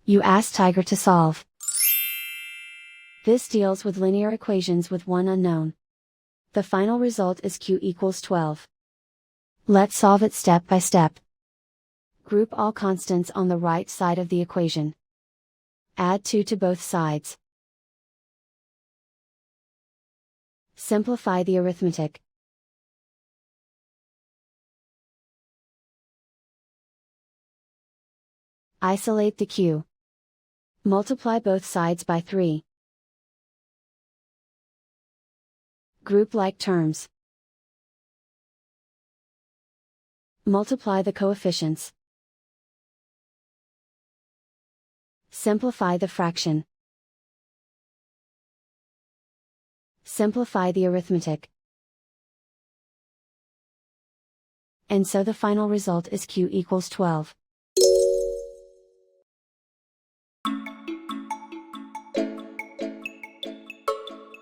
You ask Tiger to solve. This deals with linear equations with one unknown. The final result is q equals 12. Let's solve it step by step. Group all constants on the right side of the equation. Add 2 to both sides. Simplify the arithmetic. Isolate the q. Multiply both sides by 3. Group like terms. Multiply the coefficients. Simplify the fraction. Simplify the arithmetic. And so the final result is q equals 12.